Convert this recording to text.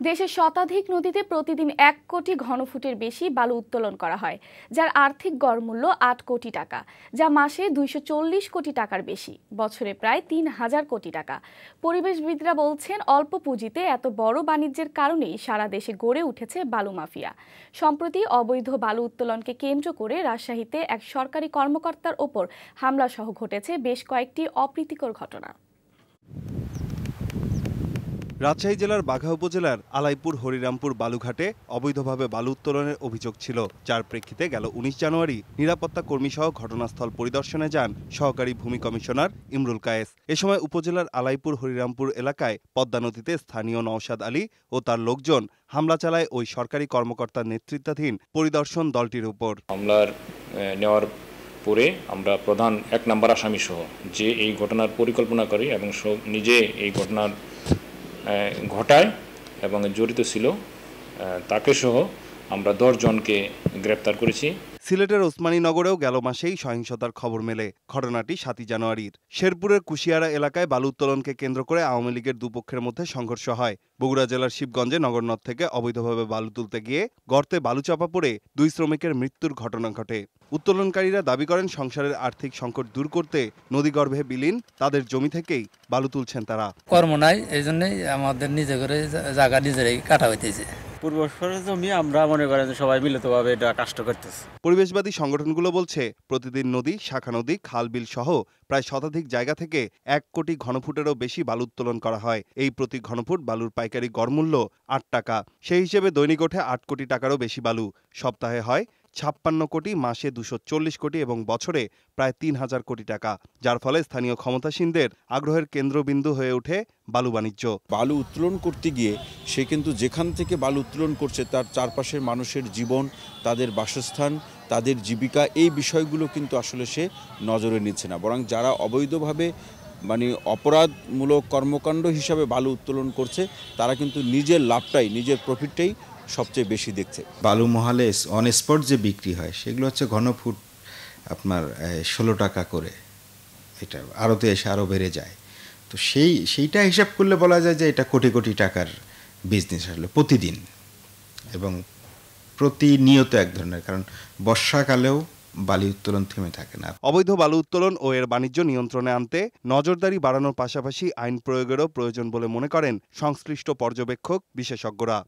দেশের শতাধিক নদীতে প্রতিদিন 1 কোটি ঘনফুটের বেশি বালু উত্তোলন করা হয়, যার আর্থিক গড় মূল্য 8 কোটি টাকা, যা মাসে 240 কোটি টাকার বেশি, বছরে প্রায় 3000 কোটি টাকা। পরিবেশবিদরা বলছেন, অল্প পুঁজিতে এত বড় বাণিজ্যের কারণেই সারা দেশে গড়ে উঠেছে বালু মাফিয়া। সম্প্রতি অবৈধ বালু উত্তোলনকে কেন্দ্র করে রাজশাহীতে এক সরকারি কর্মকর্তার ওপর হামলা সহ ঘটেছে বেশ কয়েকটি অপ্রীতিকর ঘটনা। রাজশাহী জেলার বাঘা উপজেলার আলাইপুর হরিরামপুর বালুঘাটে অবৈধভাবে বালু উত্তোলনের অভিযোগ ছিল, যার প্রেক্ষিতে গেল 19 জানুয়ারি নিরাপত্তা কর্মী সহ ঘটনাস্থল পরিদর্শনে যান সহকারী ভূমি কমিশনার ইমরুল কায়েস। এ সময় উপজেলার আলাইপুর হরিরামপুর এলাকায় পদ্মা নদীতে স্থানীয় নওশাদ আলী ও তার লোকজন হামলা চালায় ওই সরকারি কর্মকর্তার নেতৃত্বাধীন পরিদর্শন দলটির উপর। হামলার নেওয়ার পরে আমরা প্রধান 1 নম্বর আসামি সহ যে এই ঘটনার পরিকল্পনা করে এবং নিজে এই ঘটনার ঘটায় এবং জড়িত ছিল তাকে সহ আমরা 10 জনকে গ্রেপ্তার করেছি। সিলেটের ওসমানীনগরেও গেল মাসেই সহিংসতার খবর মেলে। ঘটনাটি 7 জানুয়ারির। শেরপুরের কুশিয়ারা এলাকায় বালু উত্তোলনকে কেন্দ্র করে আওয়ামী লীগের দুপক্ষের মধ্যে সংঘর্ষ হয়। বগুড়া জেলার শিবগঞ্জে নগরনদ থেকে অবৈধভাবে বালু তুলতে গিয়ে গর্তে বালু চাপা পড়ে 2 শ্রমিকের মৃত্যুর ঘটনা ঘটে। উত্তোলনকারীরা দাবি করেন, সংসারের আর্থিক সংকট দূর করতে নদীগর্ভে বিলীন তাদের জমি থেকেই বালু তুলছেন তারা। কর্ম নাই, এই জন্যই আমাদের নিজে করে জায়গা নিজেরাই কাটা হইতেছে। পূর্বপুরুষের জমি আমরা মনে করেন সবাই মিলিতভাবে এটা কাষ্ট করতেছি। পরিবেশবাদী সংগঠনগুলো বলছে, প্রতিদিন নদী, শাখা নদী, খাল বিল সহ প্রায় শতাধিক জায়গা থেকে 1 কোটি ঘনফুটেরও বেশি বালু উত্তোলন করা হয়। এই প্রতি ঘনফুট বালুর পাইকারি গড়মূল্য 8 টাকা। সেই হিসেবে দৈনিক ওঠে 8 কোটি টাকারও বেশি বালু। সপ্তাহে হয় 56 কোটি, মাসে 240 কোটি এবং বছরে প্রায় 3000 কোটি টাকা, যার ফলে স্থানীয় ক্ষমতাসীনদের আগ্রহের কেন্দ্রবিন্দু হয়ে ওঠে বালু বাণিজ্য। বালু উত্তোলন করতে গিয়ে সে কিন্তু যেখান থেকে বালু উত্তোলন করছে তার চারপাশের মানুষের জীবন, তাদের বাসস্থান, তাদের জীবিকা, এই বিষয়গুলো কিন্তু আসলে সে নজরে নিচ্ছে না, বরং যারা অবৈধভাবে অপরাধমূলক কর্মকাণ্ড হিসাবে বালু উত্তোলন করছে তারা কিন্তু নিজের লাভটাই, নিজের প্রফিটটাই সবচেয়ে বেশি দেখছে। বালু মহালে অন স্পট যে বিক্রি হয় সেগুলো হচ্ছে ঘনফুট আপনার 16 টাকা করে, এটা আরতে এসে আরও বেড়ে যায়। তো সেইটা হিসাব করলে বলা যায় যে এটা কোটি কোটি টাকার বিজনেস আসলে প্রতিদিন এবং প্রতিনিয়ত এক ধরনের, কারণ বর্ষাকালেও বালু উত্তোলন থেমে থাকে না। অবৈধ বালু উত্তোলন ও এর বাণিজ্য নিয়ন্ত্রণে আনতে নজরদারি বাড়ানোর পাশাপাশি আইন প্রয়োগেরও প্রয়োজন বলে মনে করেন সংশ্লিষ্ট পর্যবেক্ষক বিশেষজ্ঞরা।